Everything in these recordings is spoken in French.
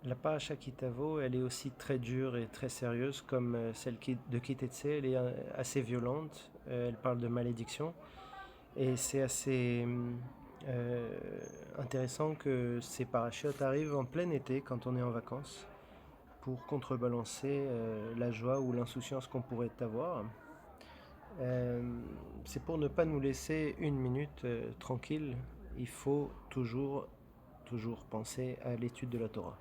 La paracha Kitavo, elle est aussi très dure et très sérieuse comme celle de Kitetse. Elle est assez violente. Elle parle de malédiction. Et c'est assez euh, intéressant que ces parachutes arrivent en plein été quand on est en vacances pour contrebalancer la joie ou l'insouciance qu'on pourrait avoir. C'est pour ne pas nous laisser une minute tranquille. Il faut toujours penser à l'étude de la Torah.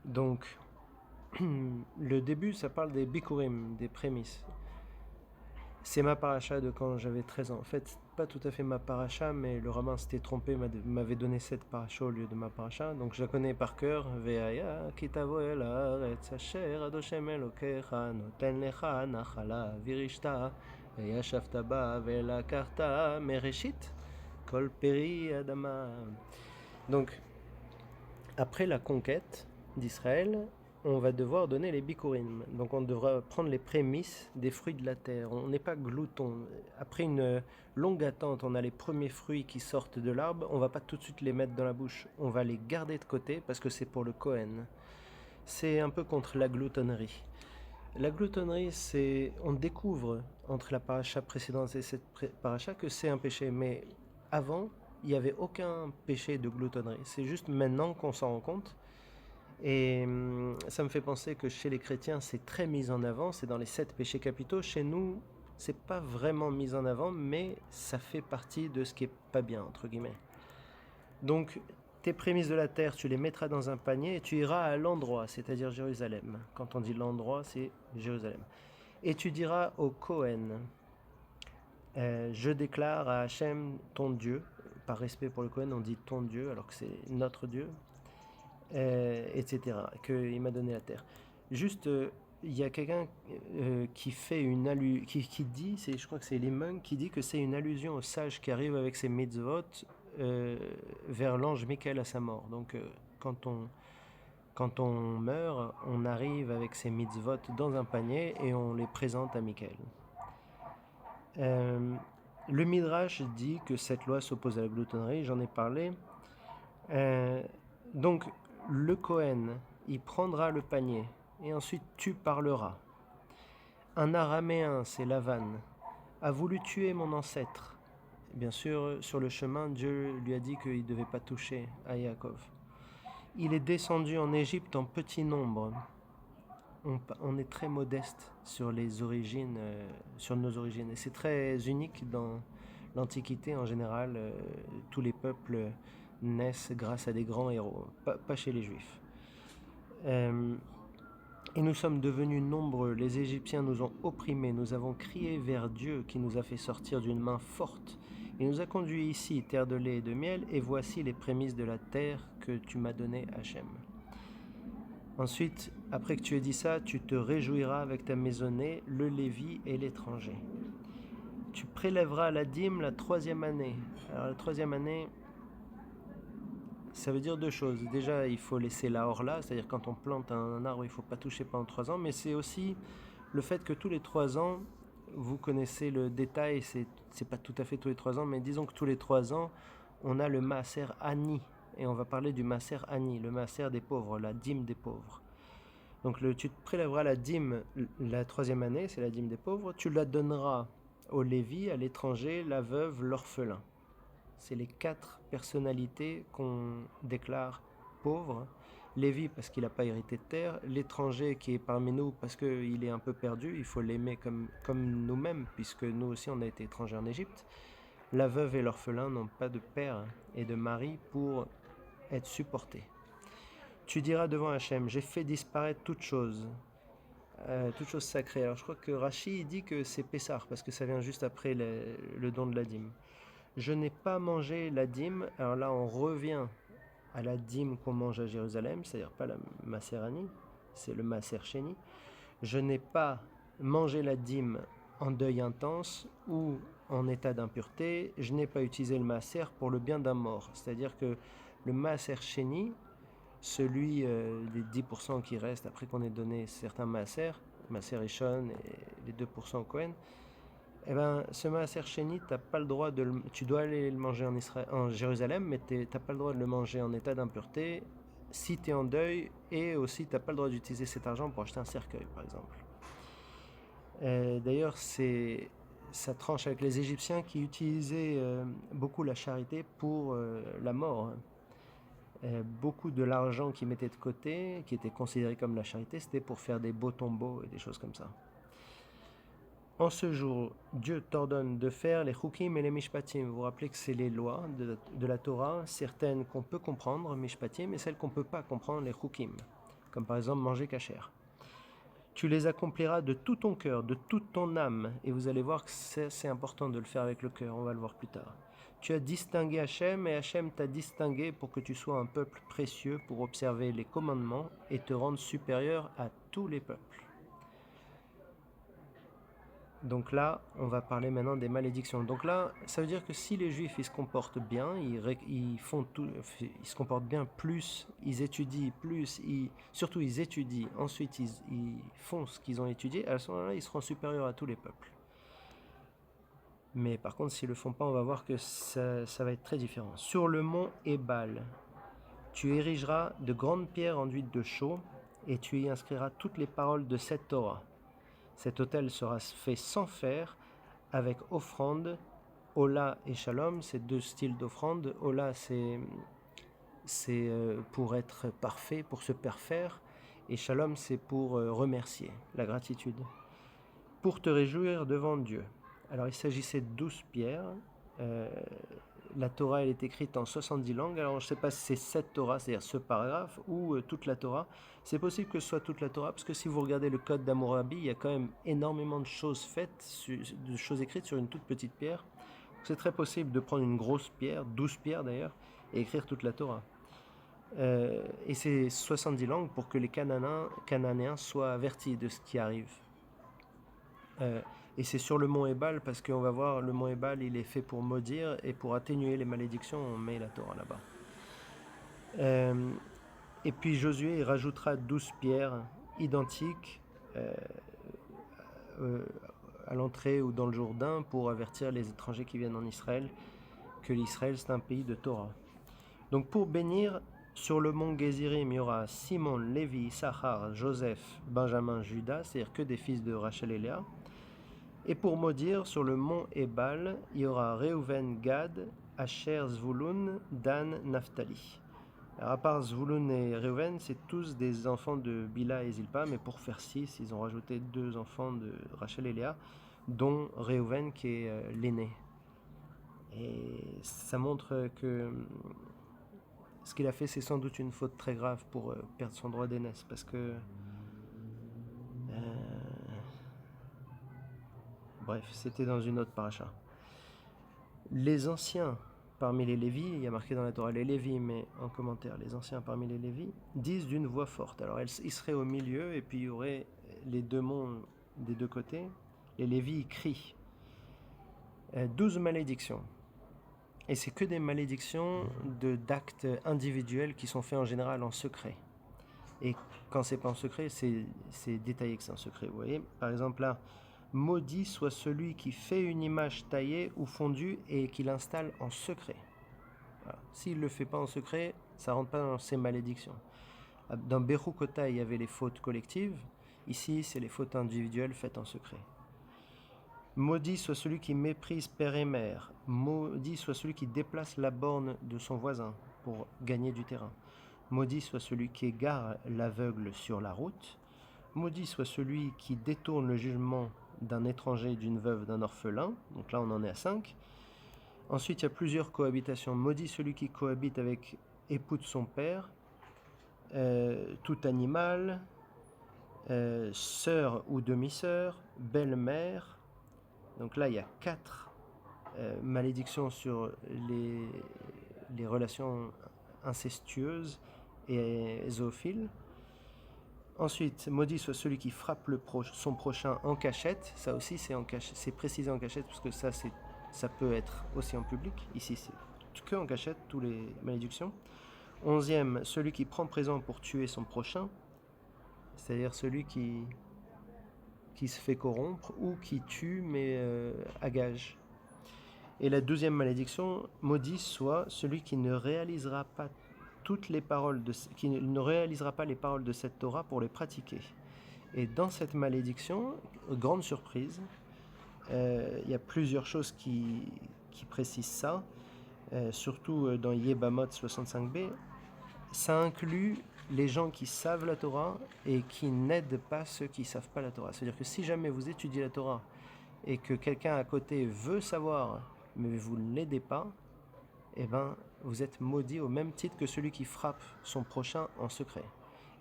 Donc, le début, ça parle des bikurim, des prémices. C'est ma paracha de quand j'avais 13 ans. En fait, pas tout à fait ma paracha, mais le rabbin s'était trompé, m'avait donné cette paracha au lieu de ma paracha. Donc je la connais par cœur. Ve'aya kitavo el haaretz asher adoshem elokecha noten lecha nachala virishta ve'yashavta ba ve'lakarta mereshit kol peri adama. Donc, après la conquête d'Israël, on va devoir donner les bikurim. Donc on devra prendre les prémices des fruits de la terre. On n'est pas glouton. Après une longue attente, on a les premiers fruits qui sortent de l'arbre. On va pas tout de suite les mettre dans la bouche. On va les garder de côté parce que c'est pour le Kohen. C'est un peu contre la gloutonnerie. La gloutonnerie, c'est on découvre entre la paracha précédente et cette paracha que c'est un péché. Mais avant, il n'y avait aucun péché de gloutonnerie. C'est juste maintenant qu'on s'en rend compte. Et ça me fait penser que chez les chrétiens, c'est très mis en avant, c'est dans les 7 péchés capitaux. Chez nous, c'est pas vraiment mis en avant, mais ça fait partie de ce qui est pas bien, entre guillemets. Donc, tes prémices de la terre, tu les mettras dans un panier et tu iras à l'endroit, c'est-à-dire Jérusalem. Quand on dit l'endroit, c'est Jérusalem. Et tu diras au Kohen, je déclare à Hachem, ton Dieu, par respect pour le Kohen, on dit ton Dieu, alors que c'est notre Dieu, etc., qu'il m'a donné la terre. Juste, il y a quelqu'un qui fait qui dit, je crois que c'est Limon, qui dit que c'est une allusion au sage qui arrive avec ses mitzvot euh, vers l'ange Michael à sa mort. Donc, quand on meurt, on arrive avec ses mitzvot dans un panier et on les présente à Michael. Le Midrash dit que cette loi s'oppose à la gloutonnerie, j'en ai parlé. Donc, le Kohen, il prendra le panier et ensuite tu parleras. Un araméen, c'est Lavan, a voulu tuer mon ancêtre. Bien sûr, sur le chemin, Dieu lui a dit qu'il ne devait pas toucher à Yaakov. Il est descendu en Égypte en petit nombre. On est très modeste sur les origines, sur nos origines. Et c'est très unique dans l'Antiquité en général. Tous les peuples naissent grâce à des grands héros, pas chez les Juifs. Et nous sommes devenus nombreux, les Égyptiens nous ont opprimés, nous avons crié vers Dieu qui nous a fait sortir d'une main forte. Il nous a conduits ici, terre de lait et de miel, et voici les prémices de la terre que tu m'as donnée, Hachem. Ensuite, après que tu aies dit ça, tu te réjouiras avec ta maisonnée, le Lévi et l'étranger. Tu prélèveras la dîme la 3e année. Alors la 3e année, ça veut dire 2 choses. Déjà, il faut laisser la orla, c'est-à-dire quand on plante un arbre, il ne faut pas toucher pendant 3 ans, mais c'est aussi le fait que tous les 3 ans, vous connaissez le détail, c'est pas tout à fait tous les 3 ans, mais disons que tous les 3 ans, on a le maaser Ani, et on va parler du maaser Ani, le maaser des pauvres, la dîme des pauvres. Donc tu te prélèveras la dîme la 3e année, c'est la dîme des pauvres, tu la donneras au Lévi, à l'étranger, la veuve, l'orphelin. C'est les 4 personnalités qu'on déclare pauvres. Lévi parce qu'il n'a pas hérité de terre, l'étranger qui est parmi nous parce qu'il est un peu perdu, il faut l'aimer comme nous-mêmes, puisque nous aussi on a été étrangers en Égypte. La veuve et l'orphelin n'ont pas de père et de mari pour être supportés. Tu diras devant Hachem, j'ai fait disparaître toute chose sacrée. Alors je crois que Rashi dit que c'est Pessah, parce que ça vient juste après le don de la dîme. Je n'ai pas mangé la dîme. Alors là, on revient à la dîme qu'on mange à Jérusalem, c'est-à-dire pas la Maserani, c'est le Maser Sheni. Je n'ai pas mangé la dîme en deuil intense ou en état d'impureté. Je n'ai pas utilisé le Maser pour le bien d'un mort. C'est-à-dire que le Maser Sheni, celui des 10% qui restent après qu'on ait donné certains Maser, Maser Rishon et les 2% au Kohen, eh ben, ce Maaser Sheni, t'as pas le droit tu dois aller le manger en Jérusalem, mais t'as pas le droit de le manger en état d'impureté si tu es en deuil, et aussi tu n'as pas le droit d'utiliser cet argent pour acheter un cercueil, par exemple. D'ailleurs, ça tranche avec les Égyptiens qui utilisaient beaucoup la charité pour la mort. Beaucoup de l'argent qu'ils mettaient de côté, qui était considéré comme la charité, c'était pour faire des beaux tombeaux et des choses comme ça. En ce jour, Dieu t'ordonne de faire les chukim et les mishpatim. Vous vous rappelez que c'est les lois de la Torah, certaines qu'on peut comprendre, mishpatim, et celles qu'on ne peut pas comprendre, les chukim. Comme par exemple manger kasher. Tu les accompliras de tout ton cœur, de toute ton âme. Et vous allez voir que c'est important de le faire avec le cœur, on va le voir plus tard. Tu as distingué Hachem, et Hachem t'a distingué pour que tu sois un peuple précieux pour observer les commandements et te rendre supérieur à tous les peuples. Donc là, on va parler maintenant des malédictions. Donc là, ça veut dire que si les Juifs ils se comportent bien, ils se comportent bien plus, ils étudient plus, surtout ils étudient, ensuite ils font ce qu'ils ont étudié, à ce moment-là, ils seront supérieurs à tous les peuples. Mais par contre, s'ils ne le font pas, on va voir que ça va être très différent. Sur le mont Ébal, tu érigeras de grandes pierres enduites de chaux, et tu y inscriras toutes les paroles de cette Torah. Cet autel sera fait sans fer, avec offrande, Ola et Shalom, c'est deux styles d'offrande. Ola, c'est pour être parfait, pour se parfaire, et Shalom, c'est pour remercier, la gratitude. Pour te réjouir devant Dieu. Alors, il s'agissait de 12 pierres. La Torah, elle est écrite en 70 langues. Alors, je ne sais pas si c'est cette Torah, c'est-à-dire ce paragraphe, ou toute la Torah. C'est possible que ce soit toute la Torah, parce que si vous regardez le code d'Hammurabi, il y a quand même énormément de choses faites, de choses écrites sur une toute petite pierre. C'est très possible de prendre une grosse pierre, 12 pierres d'ailleurs, et écrire toute la Torah. Et c'est 70 langues pour que les Cananéens soient avertis de ce qui arrive. Et c'est sur le mont Ébal, parce qu'on va voir, le mont Ébal, il est fait pour maudire, et pour atténuer les malédictions, on met la Torah là-bas. Et puis Josué, il rajoutera 12 pierres identiques à l'entrée ou dans le Jourdain pour avertir les étrangers qui viennent en Israël que l'Israël, c'est un pays de Torah. Donc pour bénir, sur le mont Gézirim, il y aura Simon, Lévi, Issachar, Joseph, Benjamin, Judas, c'est-à-dire que des fils de Rachel et Léa. Et pour maudire, sur le mont Ébal, il y aura Réhouven, Gad, Asher, Zvouloun, Dan, Naphtali. Alors à part Zvouloun et Réhouven, c'est tous des enfants de Bila et Zilpa, mais pour faire 6, ils ont rajouté 2 enfants de Rachel et Léa, dont Réhouven qui est l'aîné. Et ça montre que ce qu'il a fait, c'est sans doute une faute très grave pour perdre son droit d'aînesse, parce que... bref, c'était dans une autre paracha. Les anciens parmi les Lévis, il y a marqué dans la Torah les Lévis, mais en commentaire, les anciens parmi les Lévis, disent d'une voix forte. Alors ils seraient au milieu, et puis il y aurait les deux monts des deux côtés. Les Lévis, ils crient. 12 malédictions. Et c'est que des malédictions d'actes individuels qui sont faits en général en secret. Et quand c'est pas en secret, c'est détaillé que c'est en secret. Vous voyez, par exemple là, maudit soit celui qui fait une image taillée ou fondue et qui l'installe en secret. Voilà. S'il ne le fait pas en secret, ça ne rentre pas dans ces malédictions. Dans Berukota, il y avait les fautes collectives. Ici, c'est les fautes individuelles faites en secret. Maudit soit celui qui méprise père et mère. Maudit soit celui qui déplace la borne de son voisin pour gagner du terrain. Maudit soit celui qui égare l'aveugle sur la route. Maudit soit celui qui détourne le jugement d'un étranger, d'une veuve, d'un orphelin. Donc là, on en est à 5. Ensuite, il y a plusieurs cohabitations. Maudit celui qui cohabite avec époux de son père, tout animal, sœur ou demi-sœur, belle-mère. Donc là, il y a 4 malédictions sur les relations incestueuses et zoophiles. Ensuite, maudit soit celui qui frappe son prochain en cachette. Ça aussi, c'est précisé en cachette, parce que ça peut être aussi en public. Ici, c'est que en cachette, toutes les malédictions. 11e, celui qui prend présent pour tuer son prochain, c'est-à-dire celui qui se fait corrompre ou qui tue, mais à gage. Et la 12e malédiction, maudit soit celui qui ne réalisera pas toutes les paroles qui ne réalisera pas les paroles de cette Torah pour les pratiquer. Et dans cette malédiction, grande surprise, il y a plusieurs choses qui précisent ça, surtout dans Yebamot 65b. Ça inclut les gens qui savent la Torah et qui n'aident pas ceux qui ne savent pas la Torah. C'est-à-dire que si jamais vous étudiez la Torah et que quelqu'un à côté veut savoir, mais vous ne l'aidez pas, eh ben, vous êtes maudit au même titre que celui qui frappe son prochain en secret.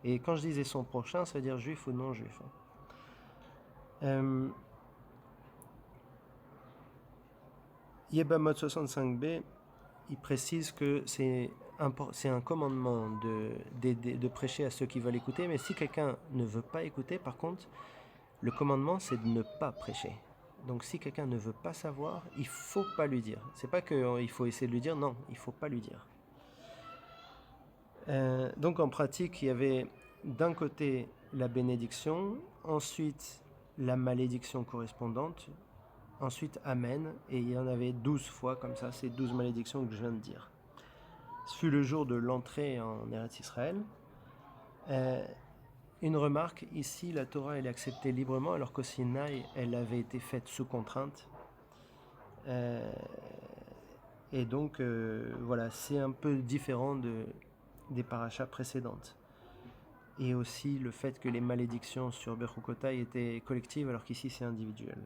Et quand je disais son prochain, ça veut dire juif ou non juif. Yebamot 65b, il précise que c'est un commandement de prêcher à ceux qui veulent écouter, mais si quelqu'un ne veut pas écouter, par contre, le commandement, c'est de ne pas prêcher. Donc si quelqu'un ne veut pas savoir, il ne faut pas lui dire. C'est pas qu'il faut essayer de lui dire, non, il ne faut pas lui dire. Donc en pratique, il y avait d'un côté la bénédiction, ensuite la malédiction correspondante, ensuite Amen, et il y en avait 12 fois comme ça, ces 12 malédictions que je viens de dire. Ce fut le jour de l'entrée en Eretz Israël. Une remarque, ici la Torah elle est acceptée librement alors qu'au Sinaï elle avait été faite sous contrainte. Et donc voilà, c'est un peu différent des parachas précédentes. Et aussi le fait que les malédictions sur Bechukotai étaient collectives alors qu'ici c'est individuel.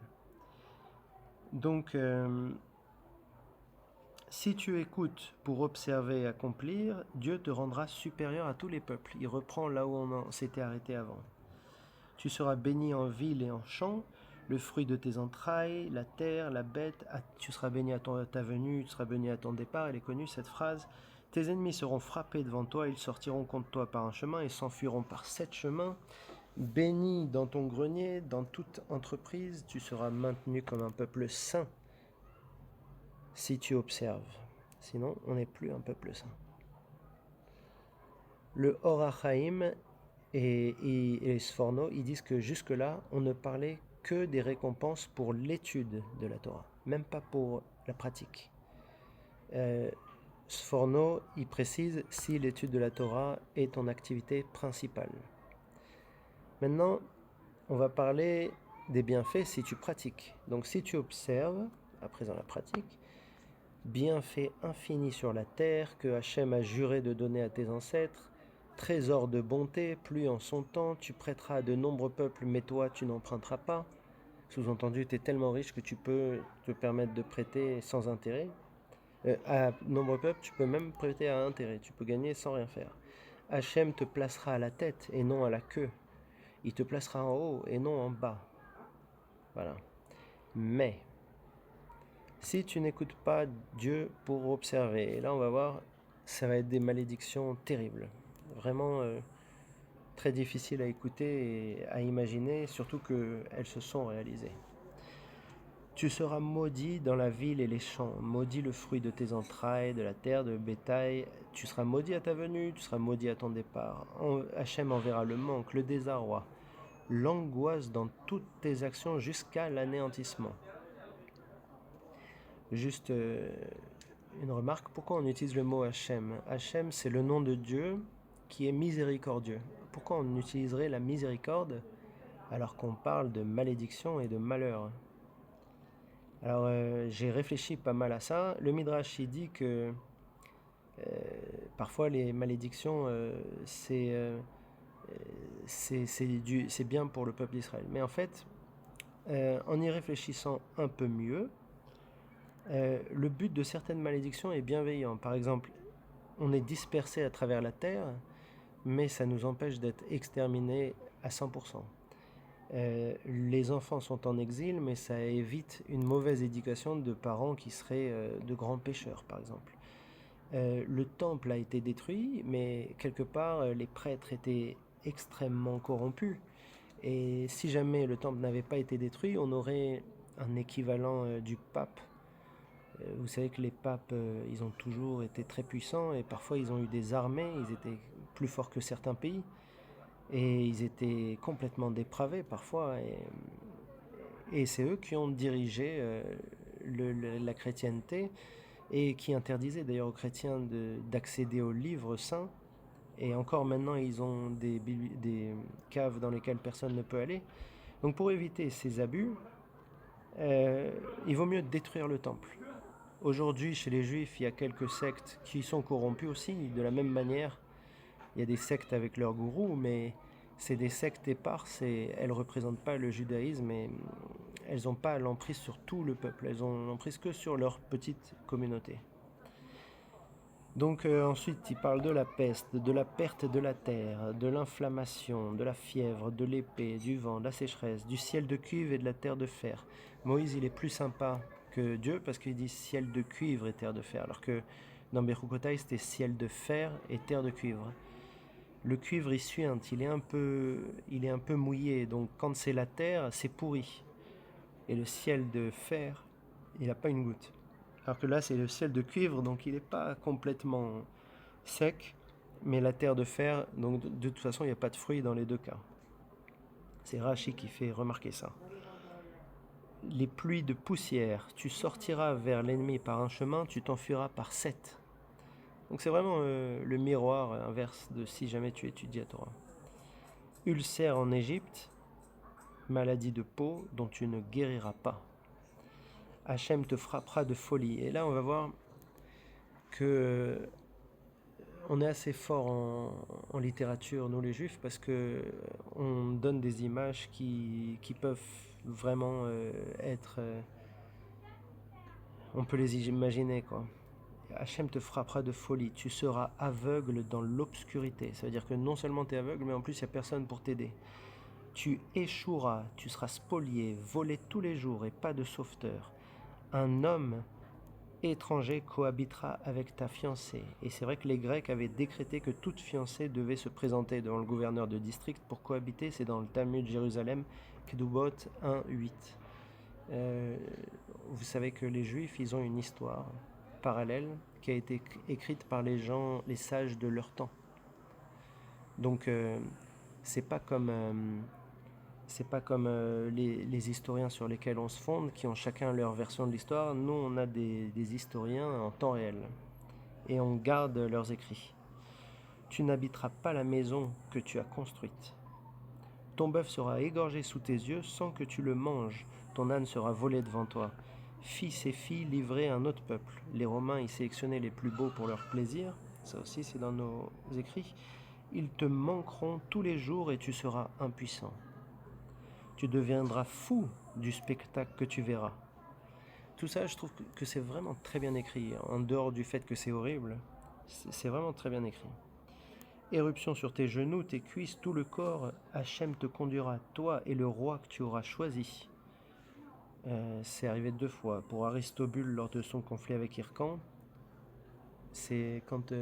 Donc si tu écoutes pour observer et accomplir, Dieu te rendra supérieur à tous les peuples. Il reprend là où on s'était arrêté avant. Tu seras béni en ville et en champ, le fruit de tes entrailles, la terre, la bête, tu seras béni à ta venue, tu seras béni à ton départ. Elle est connue cette phrase. Tes ennemis seront frappés devant toi, ils sortiront contre toi par un chemin et s'enfuiront par 7 chemins. Béni dans ton grenier, dans toute entreprise, tu seras maintenu comme un peuple saint si tu observes. Sinon, on n'est plus un peuple saint. Le Or HaChaim et les Sforno, ils disent que jusque-là, on ne parlait que des récompenses pour l'étude de la Torah, même pas pour la pratique. Sforno, il précise si l'étude de la Torah est ton activité principale. Maintenant, on va parler des bienfaits si tu pratiques. Donc si tu observes, à présent la pratique, bienfaits infinis sur la terre que Hachem a juré de donner à tes ancêtres, trésor de bonté, pluie en son temps, tu prêteras à de nombreux peuples, mais toi tu n'emprunteras pas. Sous-entendu, tu es tellement riche que tu peux te permettre de prêter sans intérêt. À de nombreux peuples, tu peux même prêter à intérêt, tu peux gagner sans rien faire. Hachem te placera à la tête et non à la queue. Il te placera en haut et non en bas. Voilà. Mais, si tu n'écoutes pas Dieu pour observer, et là on va voir, ça va être des malédictions terribles. Vraiment très difficiles à écouter et à imaginer, surtout qu'elles se sont réalisées. Tu seras maudit dans la ville et les champs, maudit le fruit de tes entrailles, de la terre, de bétail. Tu seras maudit à ta venue, tu seras maudit à ton départ. Hachem enverra le manque, le désarroi, l'angoisse dans toutes tes actions jusqu'à l'anéantissement. Juste une remarque, pourquoi on utilise le mot Hachem? Hachem, c'est le nom de Dieu qui est miséricordieux. Pourquoi on utiliserait la miséricorde alors qu'on parle de malédiction et de malheur? Alors j'ai réfléchi pas mal à ça. Le Midrash il dit que parfois les malédictions c'est bien pour le peuple d'Israël. Mais en fait, en y réfléchissant un peu mieux, le but de certaines malédictions est bienveillant. Par exemple, on est dispersé à travers la terre, mais ça nous empêche d'être exterminés à 100%. Les enfants sont en exil, mais ça évite une mauvaise éducation de parents qui seraient de grands pécheurs, par exemple. Le temple a été détruit, mais quelque part, les prêtres étaient extrêmement corrompus. Et si jamais le temple n'avait pas été détruit, on aurait un équivalent du pape. Vous savez que les papes, ils ont toujours été très puissants et parfois ils ont eu des armées, ils étaient plus forts que certains pays. Et ils étaient complètement dépravés parfois. Et c'est eux qui ont dirigé la chrétienté. et qui interdisait d'ailleurs aux chrétiens d'accéder aux livres saints. Et encore maintenant, ils ont des caves dans lesquelles personne ne peut aller. Donc pour éviter ces abus, il vaut mieux détruire le temple. Aujourd'hui, chez les juifs, il y a quelques sectes qui sont corrompues aussi, de la même manière. Il y a des sectes avec leurs gourous, mais c'est des sectes éparses et elles ne représentent pas le judaïsme et elles n'ont pas l'emprise sur tout le peuple, elles ont l'emprise que sur leur petite communauté. Donc ensuite, il parle de la peste, de la perte de la terre, de l'inflammation, de la fièvre, de l'épée, du vent, de la sécheresse, du ciel de cuivre et de la terre de fer. Moïse, il est plus sympa que Dieu parce qu'il dit ciel de cuivre et terre de fer, alors que dans Bechukotai, c'était ciel de fer et terre de cuivre. Le cuivre, il suinte, il est un peu mouillé, donc quand c'est la terre, c'est pourri. Et le ciel de fer, il n'a pas une goutte. Alors que là, c'est le ciel de cuivre, donc il n'est pas complètement sec, mais la terre de fer, donc de toute façon, il n'y a pas de fruits dans les deux cas. C'est Rachi qui fait remarquer ça. Les pluies de poussière, tu sortiras vers l'ennemi par un chemin, tu t'enfuiras par 7. Donc c'est vraiment le miroir inverse de si jamais tu étudies la Torah. Ulcère en Égypte, maladie de peau dont tu ne guériras pas. Hachem te frappera de folie. Et là, on va voir que on est assez fort en littérature, nous les juifs, parce que on donne des images qui peuvent vraiment être... on peut les imaginer, quoi. Hachem te frappera de folie. Tu seras aveugle dans l'obscurité. Ça veut dire que non seulement tu es aveugle, mais en plus il n'y a personne pour t'aider. Tu échoueras, tu seras spolié, volé tous les jours et pas de sauveteur. Un homme étranger cohabitera avec ta fiancée. Et c'est vrai que les Grecs avaient décrété que toute fiancée devait se présenter devant le gouverneur de district pour cohabiter. C'est dans le Talmud de Jérusalem, Kedubot 1.8. Vous savez que les Juifs, ils ont une histoire parallèle qui a été écrite par les gens, les sages de leur temps. Donc, c'est pas comme les historiens sur lesquels on se fonde, qui ont chacun leur version de l'histoire. Nous, on a des historiens en temps réel. Et on garde leurs écrits. Tu n'habiteras pas la maison que tu as construite. Ton bœuf sera égorgé sous tes yeux sans que tu le manges. Ton âne sera volé devant toi. Fils et filles livrés à un autre peuple. Les Romains y sélectionnaient les plus beaux pour leur plaisir. Ça aussi, c'est dans nos écrits. Ils te manqueront tous les jours et tu seras impuissant. Tu deviendras fou du spectacle que tu verras. Tout ça, je trouve que c'est vraiment très bien écrit. En dehors du fait que c'est horrible, c'est vraiment très bien écrit. Éruption sur tes genoux, tes cuisses, tout le corps, Hachem te conduira, toi et le roi que tu auras choisi. C'est arrivé 2 fois. Pour Aristobule, lors de son conflit avec Hircan, c'est quand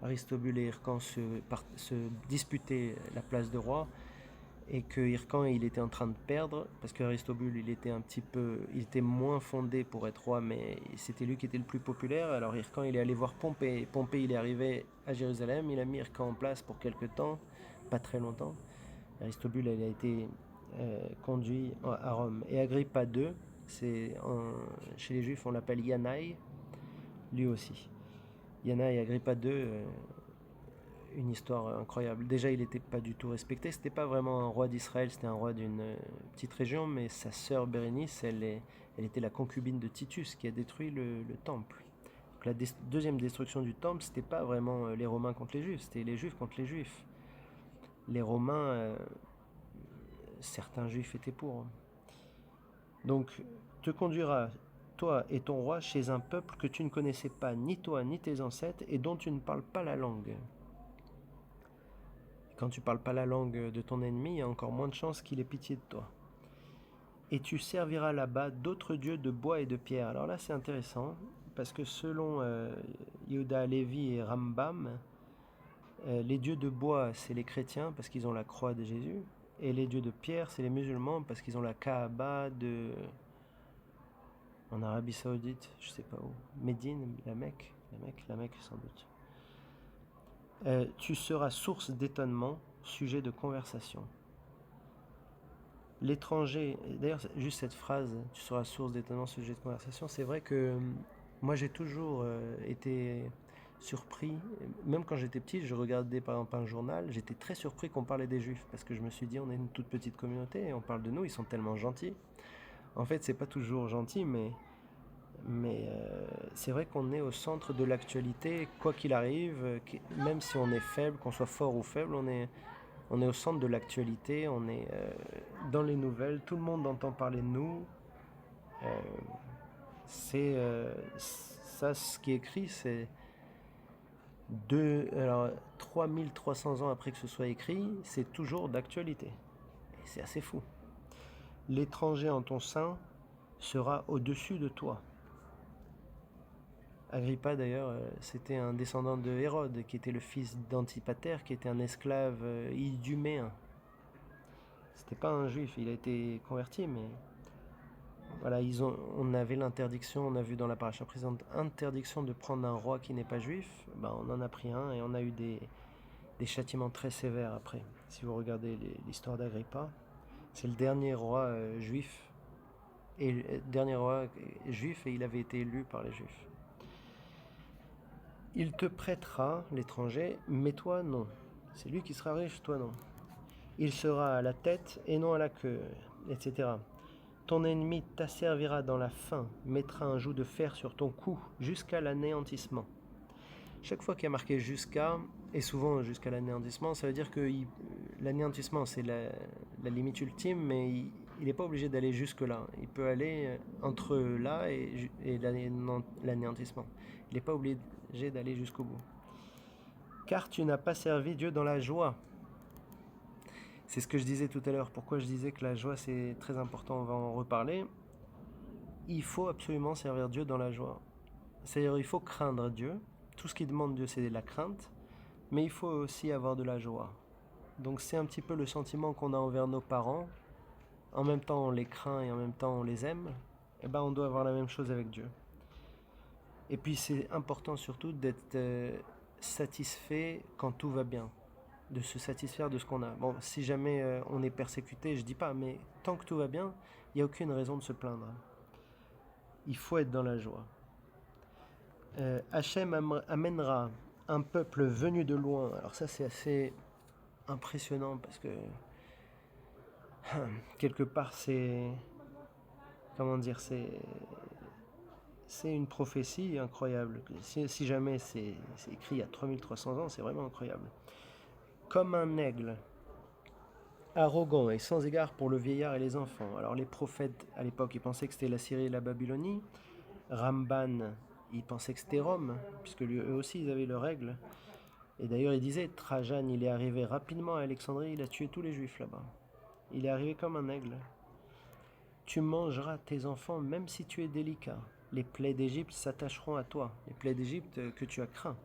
Aristobule et Hircan se disputaient la place de roi, et que Hircan il était en train de perdre parce qu'Aristobule il était moins fondé pour être roi, mais c'était lui qui était le plus populaire. Alors Hircan il est allé voir Pompée. Pompée il est arrivé à Jérusalem, il a mis Hircan en place pour quelque temps, pas très longtemps. Aristobule il a été conduit à Rome. Et Agrippa II, chez les Juifs on l'appelle Yanaï, lui aussi. Yanaï Agrippa II, une histoire incroyable. Déjà, il n'était pas du tout respecté. C'était pas vraiment un roi d'Israël, c'était un roi d'une petite région, mais sa sœur Bérénice, elle était la concubine de Titus qui a détruit le temple. Donc, la deuxième destruction du temple, c'était pas vraiment les Romains contre les Juifs, c'était les Juifs contre les Juifs. Les Romains, certains Juifs étaient pour. Donc, te conduira, toi et ton roi, chez un peuple que tu ne connaissais pas, ni toi ni tes ancêtres, et dont tu ne parles pas la langue. Quand tu parles pas la langue de ton ennemi, il y a encore moins de chances qu'il ait pitié de toi. Et tu serviras là-bas d'autres dieux de bois et de pierre. Alors là, c'est intéressant, parce que selon Yehuda Halevi et Rambam, les dieux de bois, c'est les chrétiens, parce qu'ils ont la croix de Jésus, et les dieux de pierre, c'est les musulmans, parce qu'ils ont la Kaaba en Arabie Saoudite, je sais pas où, Médine, la Mecque sans doute. Tu seras source d'étonnement, sujet de conversation. L'étranger, d'ailleurs juste cette phrase, tu seras source d'étonnement, sujet de conversation, c'est vrai que Moi, j'ai toujours été surpris, même quand j'étais petit, je regardais par exemple un journal, j'étais très surpris qu'on parlait des Juifs, parce que je me suis dit, on est une toute petite communauté, et on parle de nous, ils sont tellement gentils. En fait, c'est pas toujours gentil, mais c'est vrai qu'on est au centre de l'actualité, quoi qu'il arrive, même si on est faible, qu'on soit fort ou faible, on est au centre de l'actualité, on est dans les nouvelles, tout le monde entend parler de nous. Euh, c'est ça, ce qui est écrit, c'est alors 3300 ans après que ce soit écrit, c'est toujours d'actualité. Et c'est assez fou. L'étranger en ton sein sera au-dessus de toi. Agrippa d'ailleurs, c'était un descendant de Hérode, qui était le fils d'Antipater, qui était un esclave iduméen. C'était pas un juif, il a été converti, mais voilà, on avait l'interdiction, on a vu dans la paracha présente, interdiction de prendre un roi qui n'est pas juif. Ben, on en a pris un et on a eu des châtiments très sévères après. Si vous regardez l'histoire d'Agrippa, c'est le dernier roi juif, et dernier roi juif, et il avait été élu par les juifs. Il te prêtera, l'étranger, mais toi non. C'est lui qui sera riche, toi non. Il sera à la tête et non à la queue, etc. Ton ennemi t'asservira dans la faim, mettra un joug de fer sur ton cou, jusqu'à l'anéantissement. Chaque fois qu'il y a marqué jusqu'à, et souvent jusqu'à l'anéantissement, ça veut dire que l'anéantissement c'est la limite ultime, mais il n'est pas obligé d'aller jusque-là. Il peut aller entre là et l'anéantissement. Il n'est pas obligé d'aller jusqu'au bout. Car tu n'as pas servi Dieu dans la joie. C'est ce que je disais tout à l'heure. Pourquoi je disais que la joie c'est très important, on va en reparler. Il faut absolument servir Dieu dans la joie. C'est-à-dire il faut craindre Dieu. Tout ce qui demande Dieu c'est de la crainte, mais il faut aussi avoir de la joie. Donc c'est un petit peu le sentiment qu'on a envers nos parents. En même temps on les craint et en même temps on les aime. Et ben on doit avoir la même chose avec Dieu. Et puis c'est important surtout d'être satisfait quand tout va bien, de se satisfaire de ce qu'on a. Bon, si jamais on est persécuté, je dis pas, mais tant que tout va bien, il n'y a aucune raison de se plaindre. Il faut être dans la joie. Hachem amènera un peuple venu de loin. Alors ça c'est assez impressionnant parce que quelque part c'est, comment dire, c'est une prophétie incroyable. Si jamais c'est écrit il y a 3300 ans, c'est vraiment incroyable. Comme un aigle, arrogant et sans égard pour le vieillard et les enfants. Alors les prophètes à l'époque ils pensaient que c'était la Syrie et la Babylonie. Ramban ils pensaient que c'était Rome, puisque eux aussi ils avaient leurs règles. Et d'ailleurs il disait, Trajan il est arrivé rapidement à Alexandrie, il a tué tous les juifs là-bas. Il est arrivé comme un aigle. Tu mangeras tes enfants même si tu es délicat. Les plaies d'Égypte s'attacheront à toi, les plaies d'Égypte que tu as craint.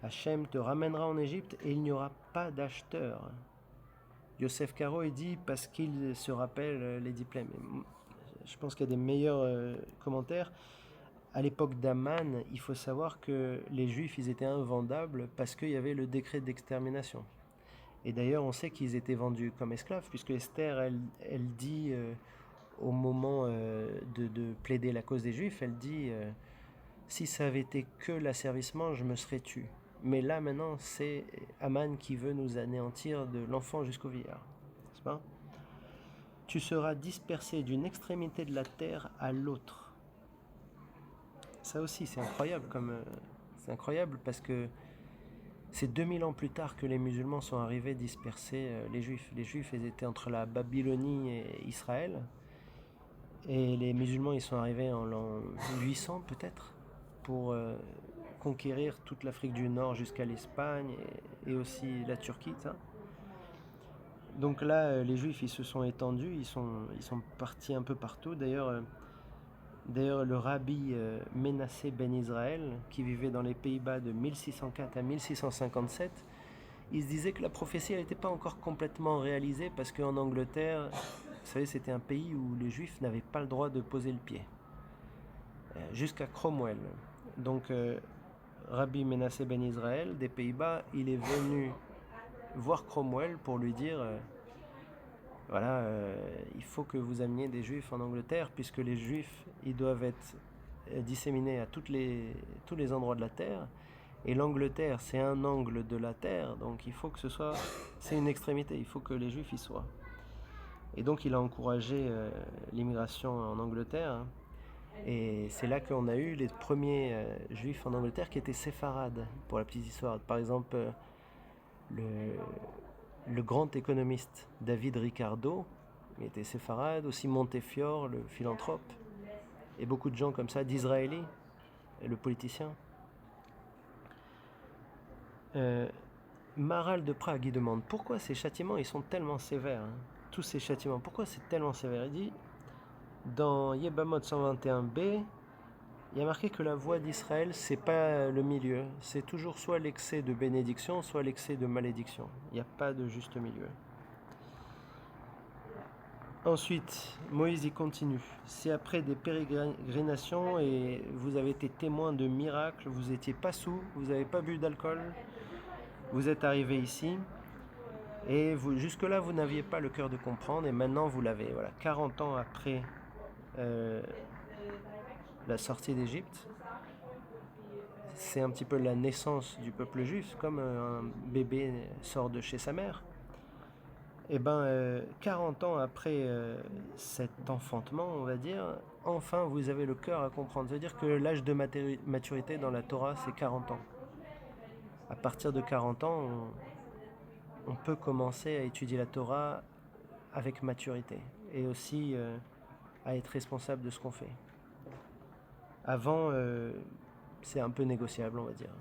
Hachem te ramènera en Égypte et il n'y aura pas d'acheteur. Yosef Karo il dit parce qu'il se rappelle les 10 plaies. Mais je pense qu'il y a des meilleurs commentaires. À l'époque d'Aman, il faut savoir que les Juifs ils étaient invendables parce qu'il y avait le décret d'extermination. Et d'ailleurs, on sait qu'ils étaient vendus comme esclaves, puisque Esther, elle dit, au moment de plaider la cause des Juifs, elle dit si ça avait été que l'asservissement, je me serais tué. Mais là, maintenant, c'est Aman qui veut nous anéantir de l'enfant jusqu'au vieillard. N'est-ce pas? Tu seras dispersé d'une extrémité de la terre à l'autre. Ça aussi, c'est incroyable. C'est incroyable parce que c'est 2000 ans plus tard que les musulmans sont arrivés disperser les juifs. Les juifs ils étaient entre la Babylonie et Israël. Et les musulmans ils sont arrivés en l'an 800 peut-être pour conquérir toute l'Afrique du Nord jusqu'à l'Espagne et aussi la Turquie. Ça. Donc là les juifs ils se sont étendus, ils sont partis un peu partout. D'ailleurs, le rabbi Ménassé Ben Israël, qui vivait dans les Pays-Bas de 1604 à 1657, il se disait que la prophétie n'était pas encore complètement réalisée parce qu'en Angleterre, vous savez, c'était un pays où les Juifs n'avaient pas le droit de poser le pied, jusqu'à Cromwell. Donc, Rabbi Ménassé Ben Israël des Pays-Bas, il est venu voir Cromwell pour lui dire voilà, il faut que vous ameniez des Juifs en Angleterre puisque les Juifs, ils doivent être disséminés à tous les endroits de la Terre. Et l'Angleterre, c'est un angle de la Terre, donc il faut que c'est une extrémité, il faut que les Juifs y soient. Et donc il a encouragé l'immigration en Angleterre, hein. Et c'est là qu'on a eu les premiers Juifs en Angleterre qui étaient séfarades, pour la petite histoire. Par exemple, le grand économiste David Ricardo, il était séfarade, aussi Montefiore, le philanthrope, et beaucoup de gens comme ça, d'Israéli, le politicien. Maral de Prague, il demande pourquoi ces châtiments ils sont tellement sévères, hein. Tous ces châtiments, pourquoi c'est tellement sévère? Il dit, dans Yebamot 121b, il y a marqué que la voie d'Israël, c'est pas le milieu. C'est toujours soit l'excès de bénédiction, soit l'excès de malédiction. Il n'y a pas de juste milieu. Ensuite, Moïse y continue. Si après des pérégrinations et vous avez été témoin de miracles, vous n'étiez pas sous, vous n'avez pas bu d'alcool, vous êtes arrivé ici, et jusque-là, vous n'aviez pas le cœur de comprendre, et maintenant vous l'avez. Voilà, 40 ans après la sortie d'Égypte, c'est un petit peu la naissance du peuple juif, comme un bébé sort de chez sa mère. Et 40 ans après cet enfantement, on va dire, enfin vous avez le cœur à comprendre. C'est-à-dire que l'âge de maturité dans la Torah, c'est 40 ans. À partir de 40 ans, on peut commencer à étudier la Torah avec maturité et aussi à être responsable de ce qu'on fait. Avant, c'est un peu négociable, on va dire.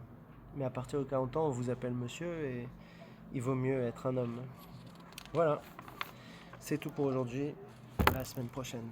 Mais à partir de 40 ans, on vous appelle monsieur et il vaut mieux être un homme. Voilà, c'est tout pour aujourd'hui. À la semaine prochaine.